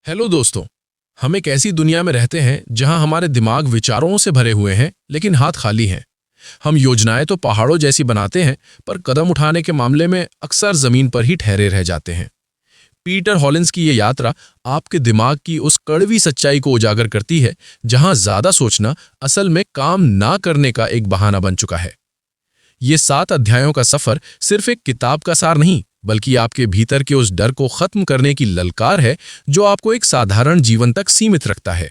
Hello दोस्तों। हम एक ऐसी दुनिया में रहते हैं जहां हमारे दिमाग विचारों से भरे हुए हैं लेकिन हाथ खाली हैं। हम योजनाएं तो पहाड़ों जैसी बनाते हैं पर कदम उठाने के मामले में अक्सर जमीन पर ही ठहरे रह जाते हैं। पीटर हॉलिंस की ये यात्रा आपके दिमाग की उस कड़वी सच्चाई को उजागर करती है जहां ज्यादा सोचना असल में काम ना करने का एक बहाना बन चुका है। ये 7 अध्यायों का सफर सिर्फ एक किताब का सार नहीं बल्कि आपके भीतर के उस डर को खत्म करने की ललकार है जो आपको एक साधारण जीवन तक सीमित रखता है।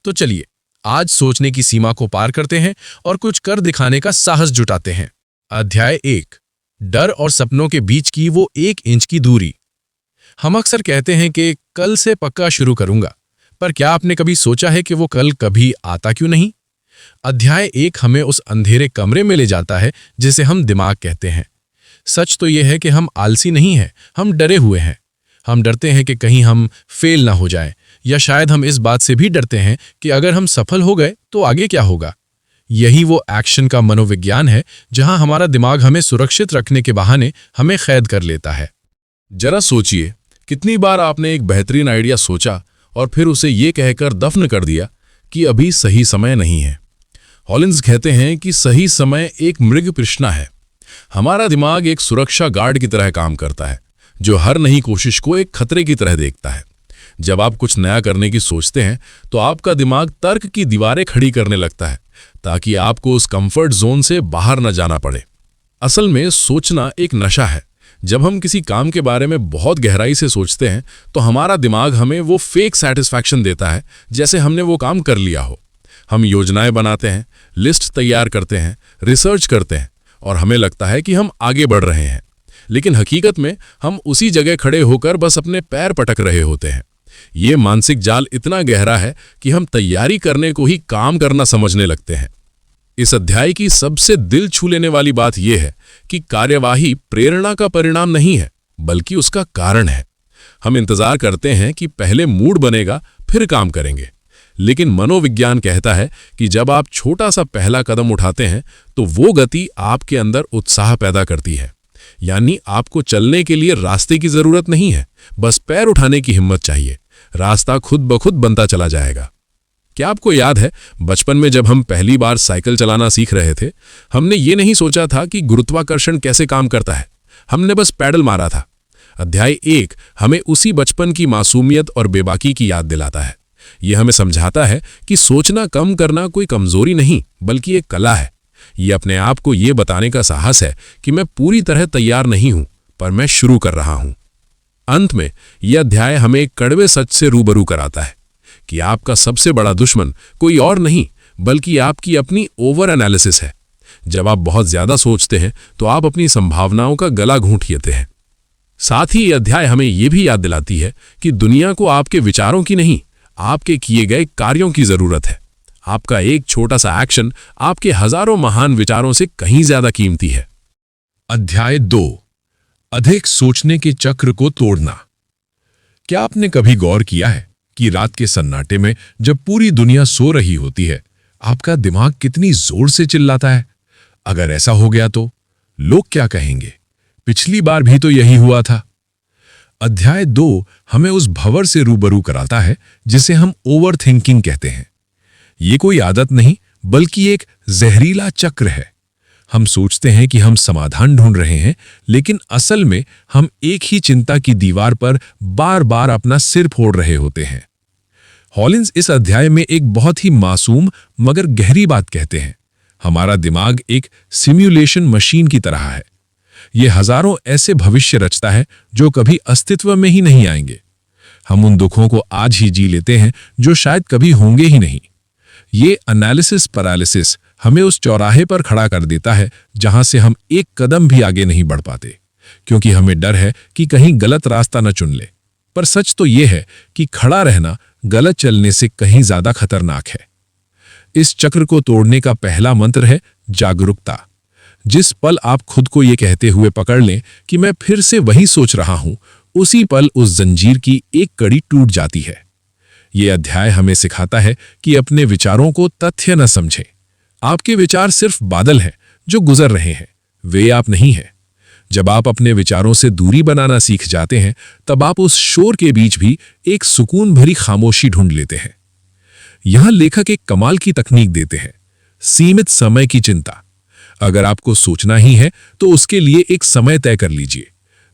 तो चलिए आज सोचने की सीमा को पार करते हैं और कुछ कर दिखाने का साहस जुटाते हैं। अध्याय 1, डर और सपनों के बीच की वो 1 इंच की दूरी। हम अक्सर कहते हैं कि कल से पक्का शुरू करूंगा, पर क्या आपने कभी सोचा है कि वो कल कभी आता क्यों नहीं? अध्याय 1 हमें उस अंधेरे कमरे में ले जाता है जिसे हम दिमाग कहते हैं। सच तो यह है कि हम आलसी नहीं हैं, हम डरे हुए हैं। हम डरते हैं कि कहीं हम फेल ना हो जाएं, या शायद हम इस बात से भी डरते हैं कि अगर हम सफल हो गए तो आगे क्या होगा। यही वो एक्शन का मनोविज्ञान है जहां हमारा दिमाग हमें सुरक्षित रखने के बहाने हमें कैद कर लेता है। जरा सोचिए, कितनी बार आपने एक बेहतरीन आइडिया सोचा और फिर उसे ये कहकर दफन कर दिया कि अभी सही समय नहीं है। हॉलिंस कहते हैं कि सही समय एक मृग तृष्णा है। हमारा दिमाग एक सुरक्षा गार्ड की तरह काम करता है जो हर नई कोशिश को एक खतरे की तरह देखता है। जब आप कुछ नया करने की सोचते हैं तो आपका दिमाग तर्क की दीवारें खड़ी करने लगता है ताकि आपको उस कंफर्ट जोन से बाहर न जाना पड़े। असल में सोचना एक नशा है। जब हम किसी काम के बारे में बहुत गहराई से सोचते हैं तो हमारा दिमाग हमें वो फेक सेटिस्फैक्शन देता है जैसे हमने वो काम कर लिया हो। हम योजनाएं बनाते हैं, लिस्ट तैयार करते हैं, रिसर्च करते हैं और हमें लगता है कि हम आगे बढ़ रहे हैं, लेकिन हकीकत में हम उसी जगह खड़े होकर बस अपने पैर पटक रहे होते हैं। ये मानसिक जाल इतना गहरा है कि हम तैयारी करने को ही काम करना समझने लगते हैं। इस अध्याय की सबसे दिल छू लेने वाली बात यह है कि कार्यवाही प्रेरणा का परिणाम नहीं है बल्कि उसका कारण है। हम इंतजार करते हैं कि पहले मूड बनेगा फिर काम करेंगे, लेकिन मनोविज्ञान कहता है कि जब आप छोटा सा पहला कदम उठाते हैं तो वो गति आपके अंदर उत्साह पैदा करती है। यानी आपको चलने के लिए रास्ते की जरूरत नहीं है, बस पैर उठाने की हिम्मत चाहिए। रास्ता खुद ब खुद बनता चला जाएगा। क्या आपको याद है बचपन में जब हम पहली बार साइकिल चलाना सीख रहे थे, हमने ये नहीं सोचा था कि गुरुत्वाकर्षण कैसे काम करता है, हमने बस पैडल मारा था। अध्याय 1 हमें उसी बचपन की मासूमियत और बेबाकी की याद दिलाता है। यह हमें समझाता है कि सोचना कम करना कोई कमजोरी नहीं बल्कि एक कला है। यह अपने आप को यह बताने का साहस है कि मैं पूरी तरह तैयार नहीं हूं, पर मैं शुरू कर रहा हूं। अंत में यह अध्याय हमें एक कड़वे सच से रूबरू कराता है कि आपका सबसे बड़ा दुश्मन कोई और नहीं बल्कि आपकी अपनी ओवर एनालिसिस है। जब आप बहुत ज्यादा सोचते हैं तो आप अपनी संभावनाओं का गला घूंट लेते हैं। साथ ही यह अध्याय हमें यह भी याद दिलाती है कि दुनिया को आपके विचारों की नहीं, आपके किए गए कार्यों की जरूरत है। आपका एक छोटा सा एक्शन आपके हजारों महान विचारों से कहीं ज्यादा कीमती है। अध्याय 2, अधिक सोचने के चक्र को तोड़ना। क्या आपने कभी गौर किया है कि रात के सन्नाटे में जब पूरी दुनिया सो रही होती है, आपका दिमाग कितनी जोर से चिल्लाता है? अगर ऐसा हो गया तो लोग क्या कहेंगे? पिछली बार भी तो यही हुआ था। अध्याय 2 हमें उस भंवर से रूबरू कराता है जिसे हम ओवर थिंकिंग कहते हैं। ये कोई आदत नहीं बल्कि एक जहरीला चक्र है। हम सोचते हैं कि हम समाधान ढूंढ रहे हैं, लेकिन असल में हम एक ही चिंता की दीवार पर बार बार अपना सिर फोड़ रहे होते हैं। हॉलिंस इस अध्याय में एक बहुत ही मासूम मगर गहरी बात कहते हैं। हमारा दिमाग एक सिम्युलेशन मशीन की तरह है। ये हजारों ऐसे भविष्य रचता है जो कभी अस्तित्व में ही नहीं आएंगे। हम उन दुखों को आज ही जी लेते हैं जो शायद कभी होंगे ही नहीं। ये एनालिसिस पैरालिसिस हमें उस चौराहे पर खड़ा कर देता है जहां से हम एक कदम भी आगे नहीं बढ़ पाते, क्योंकि हमें डर है कि कहीं गलत रास्ता न चुन ले। पर सच तो यह है कि खड़ा रहना गलत चलने से कहीं ज्यादा खतरनाक है। इस चक्र को तोड़ने का पहला मंत्र है जागरूकता। जिस पल आप खुद को यह कहते हुए पकड़ लें कि मैं फिर से वही सोच रहा हूं, उसी पल उस जंजीर की एक कड़ी टूट जाती है। यह अध्याय हमें सिखाता है कि अपने विचारों को तथ्य न समझें। आपके विचार सिर्फ बादल हैं जो गुजर रहे हैं, वे आप नहीं हैं। जब आप अपने विचारों से दूरी बनाना सीख जाते हैं, तब आप उस शोर के बीच भी एक सुकून भरी खामोशी ढूंढ लेते हैं। यहां लेखक एक कमाल की तकनीक देते हैं, सीमित समय की चिंता। अगर आपको सोचना ही है तो उसके लिए एक समय तय कर लीजिए।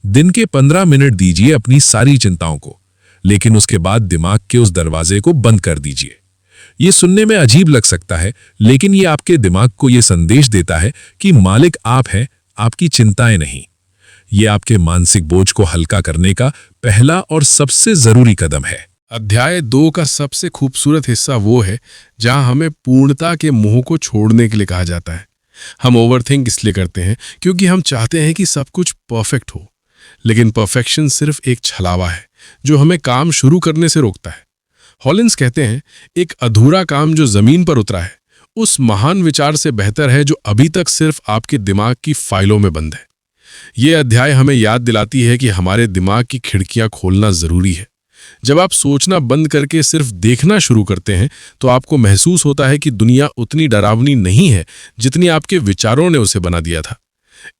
दिन के 15 मिनट दीजिए अपनी सारी चिंताओं को, लेकिन उसके बाद दिमाग के उस दरवाजे को बंद कर दीजिए। ये सुनने में अजीब लग सकता है, लेकिन ये आपके दिमाग को ये संदेश देता है कि मालिक आप हैं, आपकी चिंताएं नहीं। ये आपके मानसिक बोझ को हल्का करने का पहला और सबसे जरूरी कदम है। अध्याय 2 का सबसे खूबसूरत हिस्सा वो है जहां हमें पूर्णता के मोह को छोड़ने के लिए कहा जाता है। हम ओवरथिंक इसलिए करते हैं क्योंकि हम चाहते हैं कि सब कुछ परफेक्ट हो, लेकिन परफेक्शन सिर्फ एक छलावा है जो हमें काम शुरू करने से रोकता है। हॉलिंस कहते हैं, एक अधूरा काम जो जमीन पर उतरा है उस महान विचार से बेहतर है जो अभी तक सिर्फ आपके दिमाग की फाइलों में बंद है। ये अध्याय हमें याद दिलाती है कि हमारे दिमाग की खिड़कियां खोलना जरूरी है। जब आप सोचना बंद करके सिर्फ देखना शुरू करते हैं तो आपको महसूस होता है कि दुनिया उतनी डरावनी नहीं है जितनी आपके विचारों ने उसे बना दिया था।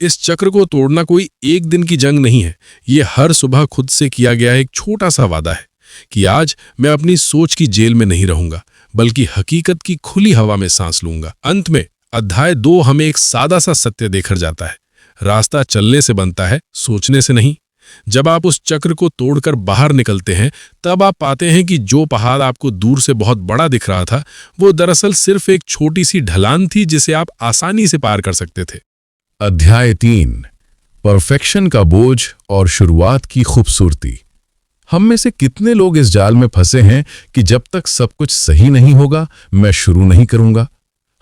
इस चक्र को तोड़ना कोई एक दिन की जंग नहीं है, ये हर सुबह खुद से किया गया एक छोटा सा वादा है कि आज मैं अपनी सोच की जेल में नहीं रहूंगा, बल्कि हकीकत की खुली हवा में सांस लूंगा। अंत में अध्याय 2 हमें एक सादा सा सत्य देकर जाता है, रास्ता चलने से बनता है, सोचने से नहीं। जब आप उस चक्र को तोड़कर बाहर निकलते हैं, तब आप पाते हैं कि जो पहाड़ आपको दूर से बहुत बड़ा दिख रहा था, वो दरअसल सिर्फ एक छोटी सी ढलान थी जिसे आप आसानी से पार कर सकते थे। अध्याय 3, परफेक्शन का बोझ और शुरुआत की खूबसूरती। हम में से कितने लोग इस जाल में फंसे हैं कि जब तक सब कुछ सही नहीं होगा मैं शुरू नहीं करूंगा।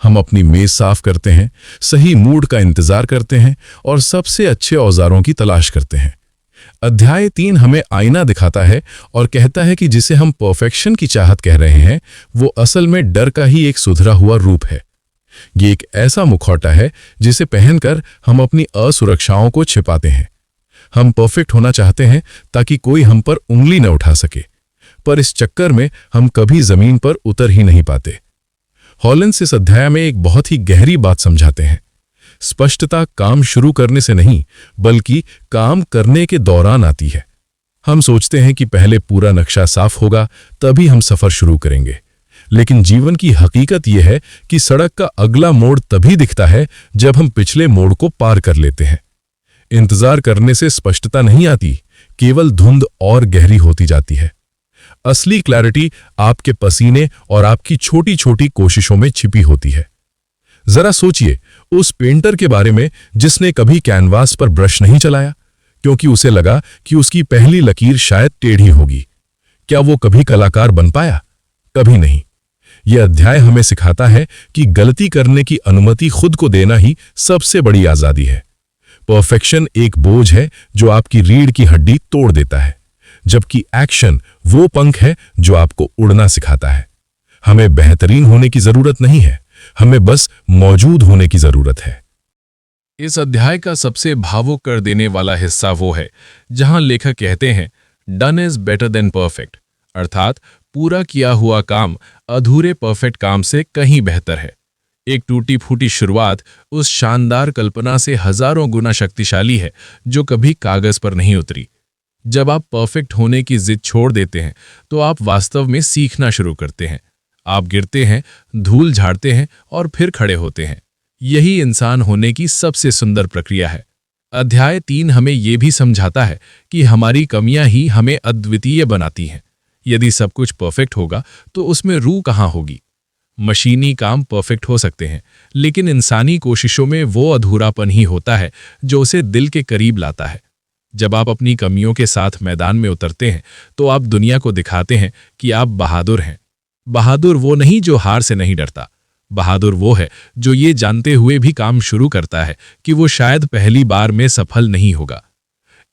हम अपनी मेज साफ करते हैं, सही मूड का इंतजार करते हैं और सबसे अच्छे औजारों की तलाश करते हैं। अध्याय 3 हमें आईना दिखाता है और कहता है कि जिसे हम परफेक्शन की चाहत कह रहे हैं वो असल में डर का ही एक सुधरा हुआ रूप है। ये एक ऐसा मुखौटा है जिसे पहनकर हम अपनी असुरक्षाओं को छिपाते हैं। हम परफेक्ट होना चाहते हैं ताकि कोई हम पर उंगली न उठा सके, पर इस चक्कर में हम कभी जमीन पर उतर ही नहीं पाते। हॉलिंस इस अध्याय में एक बहुत ही गहरी बात समझाते हैं। स्पष्टता काम शुरू करने से नहीं, बल्कि काम करने के दौरान आती है। हम सोचते हैं कि पहले पूरा नक्शा साफ होगा तभी हम सफर शुरू करेंगे, लेकिन जीवन की हकीकत यह है कि सड़क का अगला मोड़ तभी दिखता है जब हम पिछले मोड़ को पार कर लेते हैं। इंतजार करने से स्पष्टता नहीं आती, केवल धुंध और गहरी होती जाती है। असली क्लैरिटी आपके पसीने और आपकी छोटी छोटी कोशिशों में छिपी होती है। जरा सोचिए उस पेंटर के बारे में जिसने कभी कैनवास पर ब्रश नहीं चलाया क्योंकि उसे लगा कि उसकी पहली लकीर शायद टेढ़ी होगी। क्या वो कभी कलाकार बन पाया? कभी नहीं। यह अध्याय हमें सिखाता है कि गलती करने की अनुमति खुद को देना ही सबसे बड़ी आजादी है। परफेक्शन एक बोझ है जो आपकी रीढ़ की हड्डी तोड़ देता है, जबकि एक्शन वो पंख है जो आपको उड़ना सिखाता है। हमें बेहतरीन होने की जरूरत नहीं है, हमें बस मौजूद होने की जरूरत है। इस अध्याय का सबसे भावुक कर देने वाला हिस्सा वो है जहां लेखक कहते हैं, done is better than perfect, अर्थात पूरा किया हुआ काम अधूरे परफेक्ट काम से कहीं बेहतर है। एक टूटी फूटी शुरुआत उस शानदार कल्पना से हजारों गुना शक्तिशाली है जो कभी कागज पर नहीं उतरी। जब आप परफेक्ट होने की जिद छोड़ देते हैं तो आप वास्तव में सीखना शुरू करते हैं। आप गिरते हैं, धूल झाड़ते हैं और फिर खड़े होते हैं। यही इंसान होने की सबसे सुंदर प्रक्रिया है। अध्याय 3 हमें यह भी समझाता है कि हमारी कमियां ही हमें अद्वितीय बनाती हैं। यदि सब कुछ परफेक्ट होगा तो उसमें रूह कहाँ होगी? मशीनी काम परफेक्ट हो सकते हैं, लेकिन इंसानी कोशिशों में वो अधूरापन ही होता है जो उसे दिल के करीब लाता है। जब आप अपनी कमियों के साथ मैदान में उतरते हैं तो आप दुनिया को दिखाते हैं कि आप बहादुर हैं। बहादुर वो नहीं जो हार से नहीं डरता, बहादुर वो है जो ये जानते हुए भी काम शुरू करता है कि वो शायद पहली बार में सफल नहीं होगा।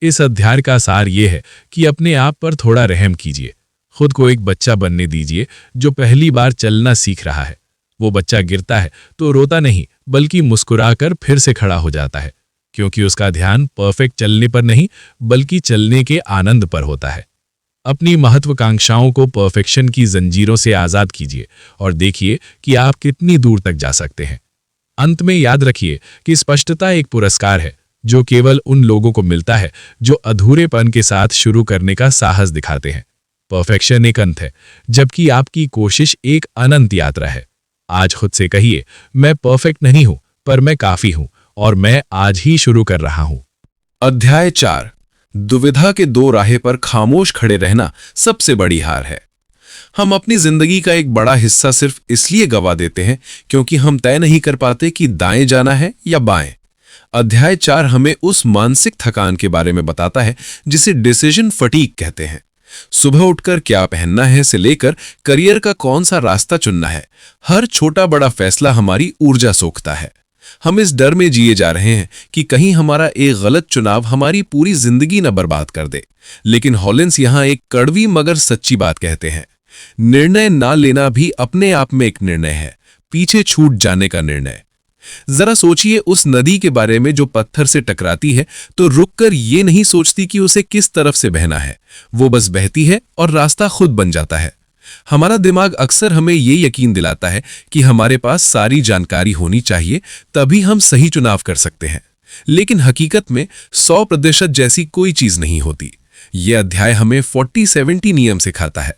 इस अध्याय का सार ये है कि अपने आप पर थोड़ा रहम कीजिए। खुद को एक बच्चा बनने दीजिए जो पहली बार चलना सीख रहा है। वो बच्चा गिरता है तो रोता नहीं, बल्कि मुस्कुराकर फिर से खड़ा हो जाता है, क्योंकि उसका ध्यान परफेक्ट चलने पर नहीं बल्कि चलने के आनंद पर होता है। अपनी महत्वाकांक्षाओं को परफेक्शन की जंजीरों से आजाद कीजिए और देखिए कि आप कितनी दूर तक जा सकते हैं। अंत में याद रखिए कि स्पष्टता एक पुरस्कार है, जो केवल उन लोगों को मिलता है जो अधूरेपन के साथ शुरू करने का साहस दिखाते हैं। परफेक्शन एक अंत है, जबकि आपकी कोशिश एक अनंत यात्रा है। आज खुद से कहिए, मैं परफेक्ट नहीं हूं, पर मैं काफी हूं, और मैं आज ही शुरू कर रहा हूं। अध्याय 4। दुविधा के दो राहे पर खामोश खड़े रहना सबसे बड़ी हार है। हम अपनी जिंदगी का एक बड़ा हिस्सा सिर्फ इसलिए गवा देते हैं क्योंकि हम तय नहीं कर पाते कि दाएं जाना है या बाएं। अध्याय 4 हमें उस मानसिक थकान के बारे में बताता है जिसे डिसीजन फटीग कहते हैं। सुबह उठकर क्या पहनना है से लेकर करियर का कौन सा रास्ता चुनना है, हर छोटा बड़ा फैसला हमारी ऊर्जा सोखता है। हम इस डर में जिए जा रहे हैं कि कहीं हमारा एक गलत चुनाव हमारी पूरी जिंदगी न बर्बाद कर दे। लेकिन हॉलिंस यहां एक कड़वी मगर सच्ची बात कहते हैं। निर्णय ना लेना भी अपने आप में एक निर्णय है, पीछे छूट जाने का निर्णय। जरा सोचिए उस नदी के बारे में जो पत्थर से टकराती है तो रुककर ये नहीं सोचती कि उसे किस तरफ से बहना है, वो बस बहती है और रास्ता खुद बन जाता है। हमारा दिमाग अक्सर हमें ये यकीन दिलाता है कि हमारे पास सारी जानकारी होनी चाहिए, तभी हम सही चुनाव कर सकते हैं। लेकिन हकीकत में 100% जैसी कोई चीज नहीं होती। यह अध्याय हमें 40-70 नियम सिखाता है।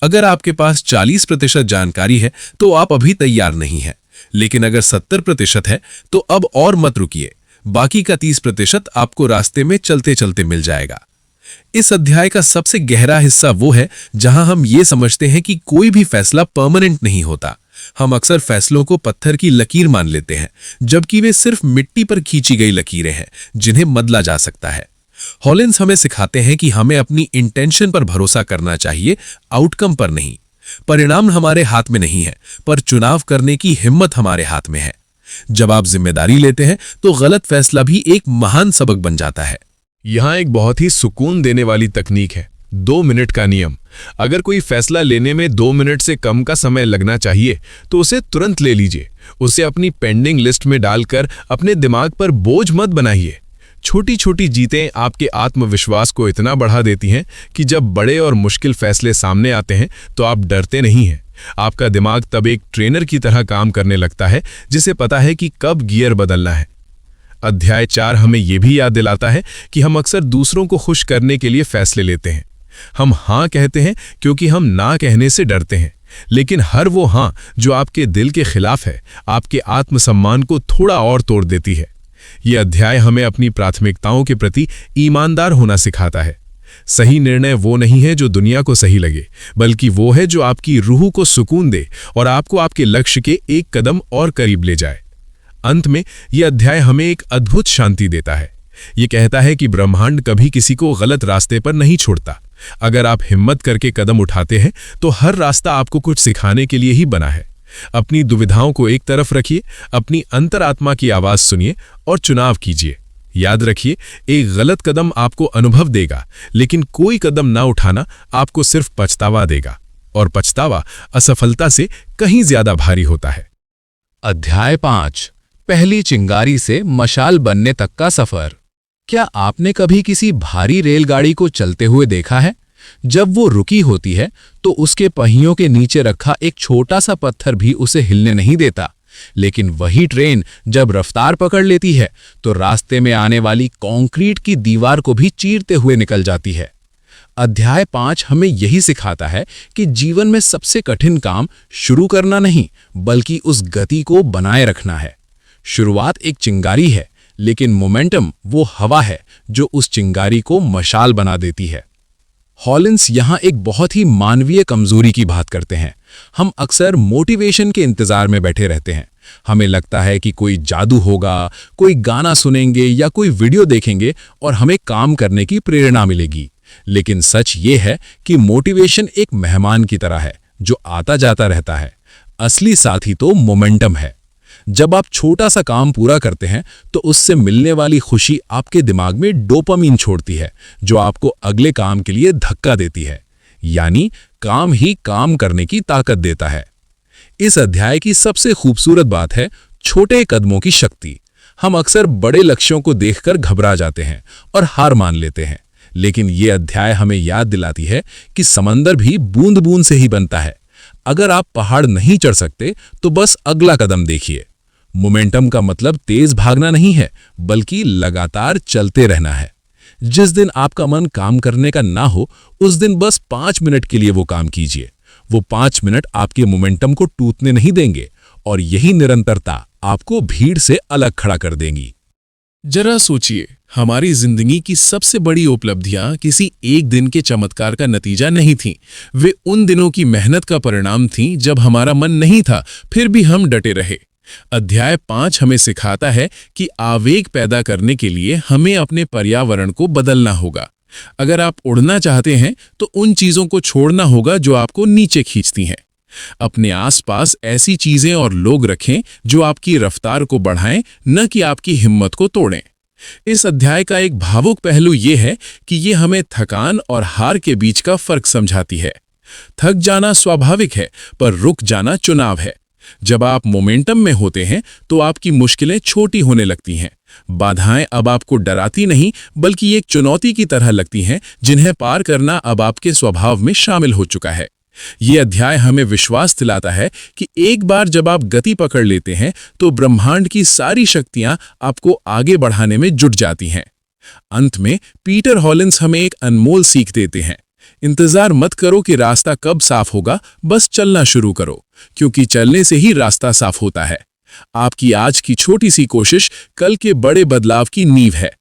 अगर आपके पास 40% जानकारी है तो आप अभी तैयार नहीं हैं, लेकिन अगर 70% है तो अब और मत रुकिए, बाकी का 30% आपको रास्ते में चलते चलते मिल जाएगा। इस अध्याय का सबसे गहरा हिस्सा वो है जहां हम ये समझते हैं कि कोई भी फैसला परमानेंट नहीं होता। हम अक्सर फैसलों को पत्थर की लकीर मान लेते हैं, जबकि वे सिर्फ मिट्टी पर खींची गई लकीरें हैं जिन्हें बदला जा सकता है। हॉलिंस हमें सिखाते हैं कि हमें अपनी इंटेंशन पर भरोसा करना चाहिए, आउटकम पर नहीं। परिणाम हमारे हाथ में नहीं है, पर चुनाव करने की हिम्मत हमारे हाथ में है। जब आप जिम्मेदारी लेते हैं तो गलत फैसला भी एक महान सबक बन जाता है। यहाँ एक बहुत ही सुकून देने वाली तकनीक है, 2 मिनट का नियम। अगर कोई फैसला लेने में 2 मिनट से कम का समय लगना चाहिए तो उसे तुरंत ले लीजिए। उसे अपनी पेंडिंग लिस्ट में डालकर अपने दिमाग पर बोझ मत बनाइए। छोटी छोटी जीतें आपके आत्मविश्वास को इतना बढ़ा देती हैं कि जब बड़े और मुश्किल फैसले सामने आते हैं तो आप डरते नहीं हैं। आपका दिमाग तब एक ट्रेनर की तरह काम करने लगता है जिसे पता है कि कब गियर बदलना है। अध्याय 4 हमें यह भी याद दिलाता है कि हम अक्सर दूसरों को खुश करने के लिए फैसले लेते हैं। हम हाँ कहते हैं क्योंकि हम ना कहने से डरते हैं, लेकिन हर वो हाँ जो आपके दिल के खिलाफ है आपके आत्मसम्मान को थोड़ा और तोड़ देती है। यह अध्याय हमें अपनी प्राथमिकताओं के प्रति ईमानदार होना सिखाता है। सही निर्णय वो नहीं है जो दुनिया को सही लगे, बल्कि वो है जो आपकी रूह को सुकून दे और आपको आपके लक्ष्य के एक कदम और करीब ले जाए। अंत में यह अध्याय हमें एक अद्भुत शांति देता है। यह कहता है कि ब्रह्मांड कभी किसी को गलत रास्ते पर नहीं छोड़ता। अगर आप हिम्मत करके कदम उठाते हैं तो हर रास्ता आपको कुछ सिखाने के लिए ही बना है। अपनी दुविधाओं को एक तरफ रखिए, अपनी अंतरात्मा की आवाज सुनिए और चुनाव कीजिए। याद रखिए, एक गलत कदम आपको अनुभव देगा, लेकिन कोई कदम ना उठाना आपको सिर्फ पछतावा देगा, और पछतावा असफलता से कहीं ज्यादा भारी होता है। अध्याय 5। पहली चिंगारी से मशाल बनने तक का सफर। क्या आपने कभी किसी भारी रेलगाड़ी को चलते हुए देखा है? जब वो रुकी होती है तो उसके पहियों के नीचे रखा एक छोटा सा पत्थर भी उसे हिलने नहीं देता, लेकिन वही ट्रेन जब रफ्तार पकड़ लेती है तो रास्ते में आने वाली कंक्रीट की दीवार को भी चीरते हुए निकल जाती है। अध्याय 5 हमें यही सिखाता है कि जीवन में सबसे कठिन काम शुरू करना नहीं, बल्कि उस गति को बनाए रखना है। शुरुआत एक चिंगारी है, लेकिन मोमेंटम वो हवा है जो उस चिंगारी को मशाल बना देती है। हॉलिंस यहाँ एक बहुत ही मानवीय कमजोरी की बात करते हैं। हम अक्सर मोटिवेशन के इंतजार में बैठे रहते हैं। हमें लगता है कि कोई जादू होगा, कोई गाना सुनेंगे या कोई वीडियो देखेंगे और हमें काम करने की प्रेरणा मिलेगी। लेकिन सच ये है कि मोटिवेशन एक मेहमान की तरह है जो आता जाता रहता है। असली साथी तो मोमेंटम है। जब आप छोटा सा काम पूरा करते हैं तो उससे मिलने वाली खुशी आपके दिमाग में डोपामीन छोड़ती है, जो आपको अगले काम के लिए धक्का देती है। यानी काम ही काम करने की ताकत देता है। इस अध्याय की सबसे खूबसूरत बात है छोटे कदमों की शक्ति। हम अक्सर बड़े लक्ष्यों को देखकर घबरा जाते हैं और हार मान लेते हैं, लेकिन ये अध्याय हमें याद दिलाती है कि समंदर भी बूंद बूंद से ही बनता है। अगर आप पहाड़ नहीं चढ़ सकते तो बस अगला कदम देखिए। मोमेंटम का मतलब तेज भागना नहीं है, बल्कि लगातार चलते रहना है। जिस दिन आपका मन काम करने का ना हो, उस दिन बस 5 मिनट के लिए वो काम कीजिए। वो 5 मिनट आपके मोमेंटम को टूटने नहीं देंगे और यही निरंतरता आपको भीड़ से अलग खड़ा कर देंगी। जरा सोचिए, हमारी जिंदगी की सबसे बड़ी उपलब्धियां किसी एक दिन के चमत्कार का नतीजा नहीं थीं। वे उन दिनों की मेहनत का परिणाम थीं जब हमारा मन नहीं था, फिर भी हम डटे रहे। अध्याय 5 हमें सिखाता है कि आवेग पैदा करने के लिए हमें अपने पर्यावरण को बदलना होगा। अगर आप उड़ना चाहते हैं तो उन चीजों को छोड़ना होगा जो आपको नीचे खींचती हैं। अपने आसपास ऐसी चीजें और लोग रखें जो आपकी रफ्तार को बढ़ाएं, न कि आपकी हिम्मत को तोड़ें। इस अध्याय का एक भावुक पहलू यह है कि ये हमें थकान और हार के बीच का फर्क समझाती है। थक जाना स्वाभाविक है, पर रुक जाना चुनाव है। जब आप मोमेंटम में होते हैं तो आपकी मुश्किलें छोटी होने लगती हैं। बाधाएं अब आपको डराती नहीं, बल्कि एक चुनौती की तरह लगती हैं, जिन्हें पार करना अब आपके स्वभाव में शामिल हो चुका है। ये अध्याय हमें विश्वास दिलाता है कि एक बार जब आप गति पकड़ लेते हैं तो ब्रह्मांड की सारी शक्तियां आपको आगे बढ़ाने में जुट जाती हैं। अंत में पीटर हॉलिंस हमें एक अनमोल सीख देते हैं। इंतजार मत करो कि रास्ता कब साफ होगा, बस चलना शुरू करो, क्योंकि चलने से ही रास्ता साफ होता है। आपकी आज की छोटी सी कोशिश कल के बड़े बदलाव की नींव है।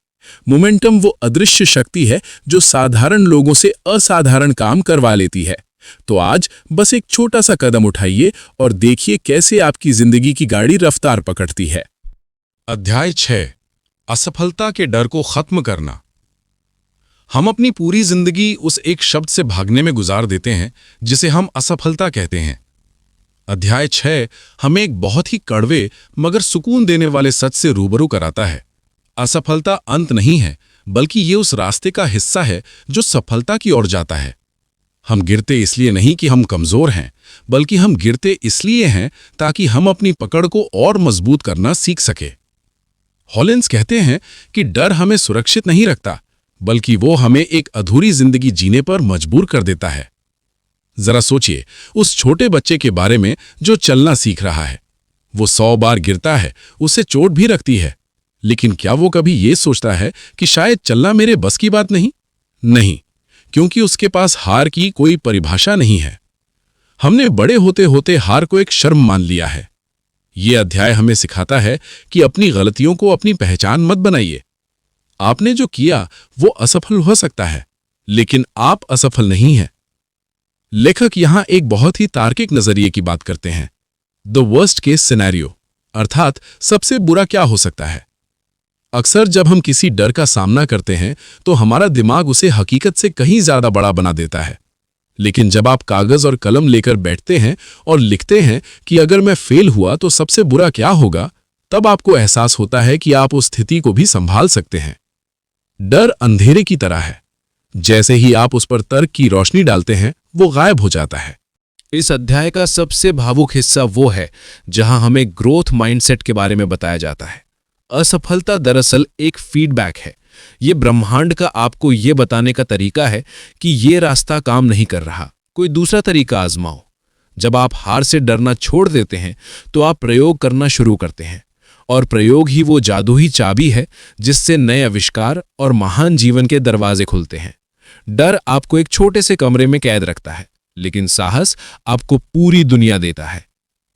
मोमेंटम वो अदृश्य शक्ति है जो साधारण लोगों से असाधारण काम करवा लेती है। तो आज बस एक छोटा सा कदम उठाइए और देखिए कैसे आपकी जिंदगी की गाड़ी रफ्तार पकड़ती है। अध्याय 6, असफलता के डर को खत्म करना। हम अपनी पूरी जिंदगी उस एक शब्द से भागने में गुजार देते हैं जिसे हम असफलता कहते हैं। अध्याय 6 हमें एक बहुत ही कड़वे मगर सुकून देने वाले सच से रूबरू कराता है। असफलता अंत नहीं है, बल्कि ये उस रास्ते का हिस्सा है जो सफलता की ओर जाता है। हम गिरते इसलिए नहीं कि हम कमजोर हैं, बल्कि हम गिरते इसलिए हैं ताकि हम अपनी पकड़ को और मजबूत करना सीख सके। हॉलिंस कहते हैं कि डर हमें सुरक्षित नहीं रखता, बल्कि वो हमें एक अधूरी जिंदगी जीने पर मजबूर कर देता है। जरा सोचिए उस छोटे बच्चे के बारे में जो चलना सीख रहा है। वो 100 बार गिरता है, उसे चोट भी लगती है, लेकिन क्या वो कभी ये सोचता है कि शायद चलना मेरे बस की बात नहीं? नहीं, क्योंकि उसके पास हार की कोई परिभाषा नहीं है। हमने बड़े होते होते हार को एक शर्म मान लिया है। ये अध्याय हमें सिखाता है कि अपनी गलतियों को अपनी पहचान मत बनाइए। आपने जो किया वो असफल हो सकता है, लेकिन आप असफल नहीं हैं। लेखक यहां एक बहुत ही तार्किक नजरिए की बात करते हैं। द वर्स्ट केस सिनेरियो, अर्थात सबसे बुरा क्या हो सकता है। अक्सर जब हम किसी डर का सामना करते हैं तो हमारा दिमाग उसे हकीकत से कहीं ज्यादा बड़ा बना देता है। लेकिन जब आप कागज और कलम लेकर बैठते हैं और लिखते हैं कि अगर मैं फेल हुआ तो सबसे बुरा क्या होगा, तब आपको एहसास होता है कि आप उस स्थिति को भी संभाल सकते हैं। डर अंधेरे की तरह है, जैसे ही आप उस पर तर्क की रोशनी डालते हैं वो गायब हो जाता है। इस अध्याय का सबसे भावुक हिस्सा वो है जहां हमें ग्रोथ माइंडसेट के बारे में बताया जाता है। असफलता दरअसल एक फीडबैक है। ये ब्रह्मांड का आपको ये बताने का तरीका है कि ये रास्ता काम नहीं कर रहा, कोई दूसरा तरीका आजमाओ। जब आप हार से डरना छोड़ देते हैं तो आप प्रयोग करना शुरू करते हैं, और प्रयोग ही वो जादुई चाबी है जिससे नए आविष्कार और महान जीवन के दरवाजे खुलते हैं। डर आपको एक छोटे से कमरे में कैद रखता है, लेकिन साहस आपको पूरी दुनिया देता है।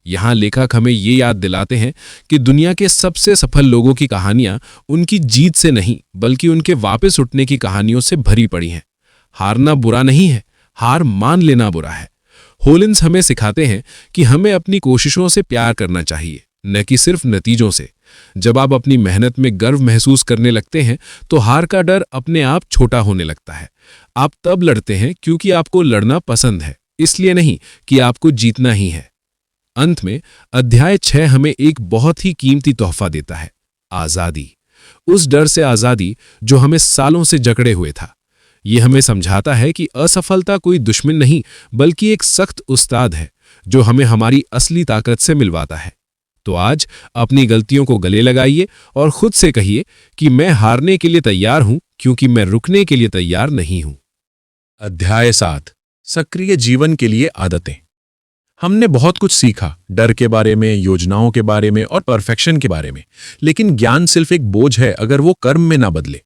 यहां लेखक हमें ये याद दिलाते हैं कि दुनिया के सबसे सफल लोगों की कहानियां उनकी जीत से नहीं, बल्कि उनके वापस उठने की कहानियों से भरी पड़ी हैं। हारना बुरा नहीं है, हार मान लेना बुरा है। होलिंस हमें सिखाते हैं कि हमें अपनी कोशिशों से प्यार करना चाहिए, न कि सिर्फ नतीजों से। जब आप अपनी मेहनत में गर्व महसूस करने लगते हैं तो हार का डर अपने आप छोटा होने लगता है। आप तब लड़ते हैं क्योंकि आपको लड़ना पसंद है, इसलिए नहीं कि आपको जीतना ही है। अंत में अध्याय 6 हमें एक बहुत ही कीमती तोहफा देता है, आजादी। उस डर से आजादी जो हमें सालों से जकड़े हुए था। ये हमें समझाता है कि असफलता कोई दुश्मन नहीं, बल्कि एक सख्त उस्ताद है जो हमें हमारी असली ताकत से मिलवाता है। तो आज अपनी गलतियों को गले लगाइए और खुद से कहिए कि मैं हारने के लिए तैयार हूं, क्योंकि मैं रुकने के लिए तैयार नहीं हूं। अध्याय 7, सक्रिय जीवन के लिए आदतें। हमने बहुत कुछ सीखा, डर के बारे में, योजनाओं के बारे में और परफेक्शन के बारे में, लेकिन ज्ञान सिर्फ एक बोझ है अगर वो कर्म में ना बदले।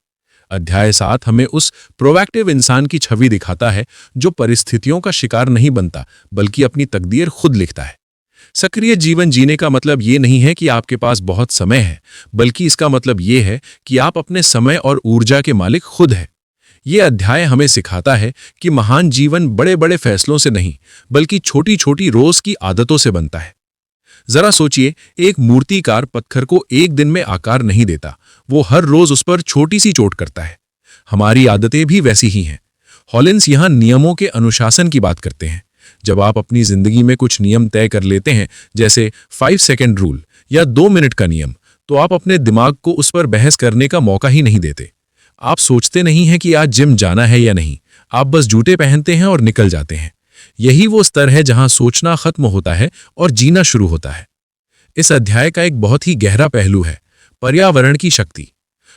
अध्याय 7 हमें उस प्रोएक्टिव इंसान की छवि दिखाता है जो परिस्थितियों का शिकार नहीं बनता बल्कि अपनी तकदीर खुद लिखता है। सक्रिय जीवन जीने का मतलब ये नहीं है कि आपके पास बहुत समय है, बल्कि इसका मतलब ये है कि आप अपने समय और ऊर्जा के मालिक खुद हैं। ये अध्याय हमें सिखाता है कि महान जीवन बड़े बड़े फैसलों से नहीं बल्कि छोटी छोटी रोज की आदतों से बनता है। जरा सोचिए, एक मूर्तिकार पत्थर को एक दिन में आकार नहीं देता, वो हर रोज उस पर छोटी सी चोट करता है। हमारी आदतें भी वैसी ही हैं। हॉलिंस यहाँ नियमों के अनुशासन की बात करते हैं। जब आप अपनी जिंदगी में कुछ नियम तय कर लेते हैं, जैसे 5 सेकंड रूल या 2 मिनट का नियम, तो आप अपने दिमाग को उस पर बहस करने का मौका ही नहीं देते। आप सोचते नहीं हैं कि आज जिम जाना है या नहीं, आप बस जूते पहनते हैं और निकल जाते हैं। यही वो स्तर है जहां सोचना खत्म होता है और जीना शुरू होता है। इस अध्याय का एक बहुत ही गहरा पहलू है पर्यावरण की शक्ति।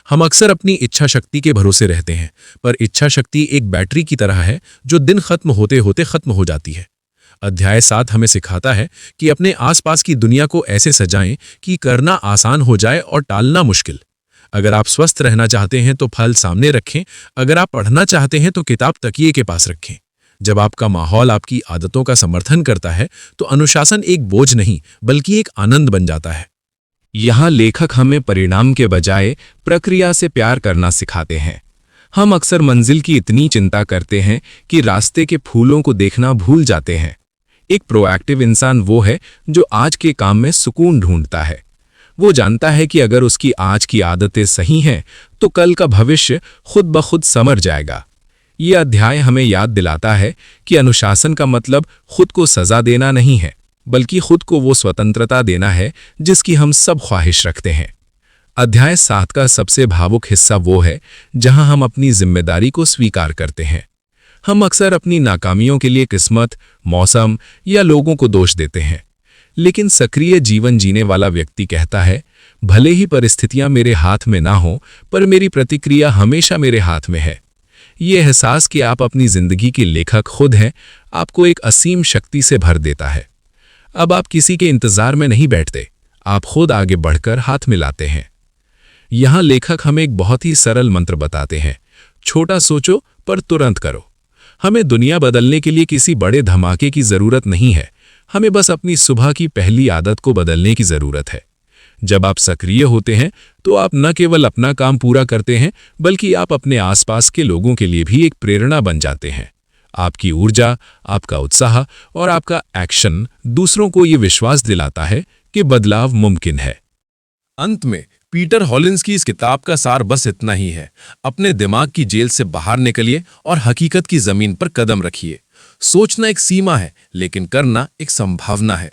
हम अक्सर अपनी इच्छा शक्ति के भरोसे रहते हैं, पर इच्छा शक्ति एक बैटरी की तरह है जो दिन खत्म होते होते खत्म हो जाती है। अध्याय 7 हमें सिखाता है कि अपने आसपास की दुनिया को ऐसे सजाएं कि करना आसान हो जाए और टालना मुश्किल। अगर आप स्वस्थ रहना चाहते हैं तो फल सामने रखें, अगर आप पढ़ना चाहते हैं तो किताब तकिए के पास रखें। जब आपका माहौल आपकी आदतों का समर्थन करता है तो अनुशासन एक बोझ नहीं बल्कि एक आनंद बन जाता है। यहाँ लेखक हमें परिणाम के बजाय प्रक्रिया से प्यार करना सिखाते हैं। हम अक्सर मंजिल की इतनी चिंता करते हैं कि रास्ते के फूलों को देखना भूल जाते हैं। एक प्रोएक्टिव इंसान वो है जो आज के काम में सुकून ढूंढता है। वो जानता है कि अगर उसकी आज की आदतें सही हैं तो कल का भविष्य खुद ब खुद संवर जाएगा। ये अध्याय हमें याद दिलाता है कि अनुशासन का मतलब खुद को सजा देना नहीं है, बल्कि खुद को वो स्वतंत्रता देना है जिसकी हम सब ख्वाहिश रखते हैं। अध्याय 7 का सबसे भावुक हिस्सा वो है जहां हम अपनी जिम्मेदारी को स्वीकार करते हैं। हम अक्सर अपनी नाकामियों के लिए किस्मत, मौसम या लोगों को दोष देते हैं, लेकिन सक्रिय जीवन जीने वाला व्यक्ति कहता है, भले ही परिस्थितियां मेरे हाथ में ना हो, पर मेरी प्रतिक्रिया हमेशा मेरे हाथ में है। ये एहसास कि आप अपनी जिंदगी के लेखक खुद हैं, आपको एक असीम शक्ति से भर देता है। अब आप किसी के इंतजार में नहीं बैठते, आप खुद आगे बढ़कर हाथ मिलाते हैं। यहां लेखक हमें एक बहुत ही सरल मंत्र बताते हैं, छोटा सोचो पर तुरंत करो। हमें दुनिया बदलने के लिए किसी बड़े धमाके की जरूरत नहीं है, हमें बस अपनी सुबह की पहली आदत को बदलने की जरूरत है। जब आप सक्रिय होते हैं तो आप न केवल अपना काम पूरा करते हैं, बल्कि आप अपने आसपास के लोगों के लिए भी एक प्रेरणा बन जाते हैं। आपकी ऊर्जा, आपका उत्साह और आपका एक्शन दूसरों को ये विश्वास दिलाता है कि बदलाव मुमकिन है। अंत में पीटर हॉलिंस की इस किताब का सार बस इतना ही है, अपने दिमाग की जेल से बाहर निकलिए और हकीकत की जमीन पर कदम रखिए। सोचना एक सीमा है, लेकिन करना एक संभावना है।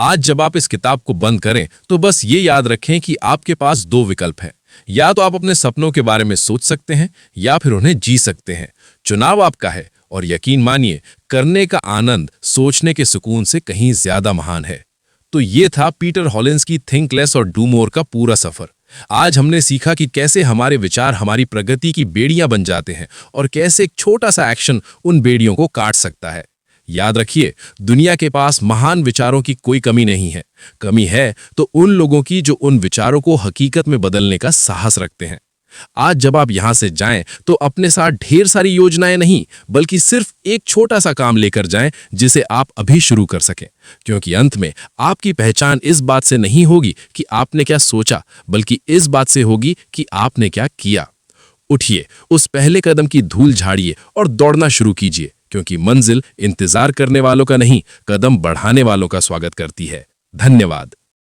आज जब आप इस किताब को बंद करें तो बस ये याद रखें कि आपके पास 2 विकल्प हैं। या तो आप अपने सपनों के बारे में सोच सकते हैं या फिर उन्हें जी सकते हैं। चुनाव आपका है, और यकीन मानिए, करने का आनंद सोचने के सुकून से कहीं ज्यादा महान है। तो ये था पीटर हॉलिंस की थिंक लेस और डू मोर का पूरा सफर। आज हमने सीखा कि कैसे हमारे विचार हमारी प्रगति की बेड़ियां बन जाते हैं और कैसे एक छोटा सा एक्शन उन बेड़ियों को काट सकता है। याद रखिए, दुनिया के पास महान विचारों की कोई कमी नहीं है। कमी है तो उन लोगों की जो उन विचारों को हकीकत में बदलने का साहस रखते हैं। आज जब आप यहां से जाएं तो अपने साथ ढेर सारी योजनाएं नहीं, बल्कि सिर्फ एक छोटा सा काम लेकर जाएं जिसे आप अभी शुरू कर सकें, क्योंकि अंत में आपकी पहचान इस बात से नहीं होगी कि आपने क्या सोचा, बल्कि इस बात से होगी कि आपने क्या किया। उठिए, उस पहले कदम की धूल झाड़िए और दौड़ना शुरू कीजिए, क्योंकि मंजिल इंतजार करने वालों का नहीं, कदम बढ़ाने वालों का स्वागत करती है। धन्यवाद।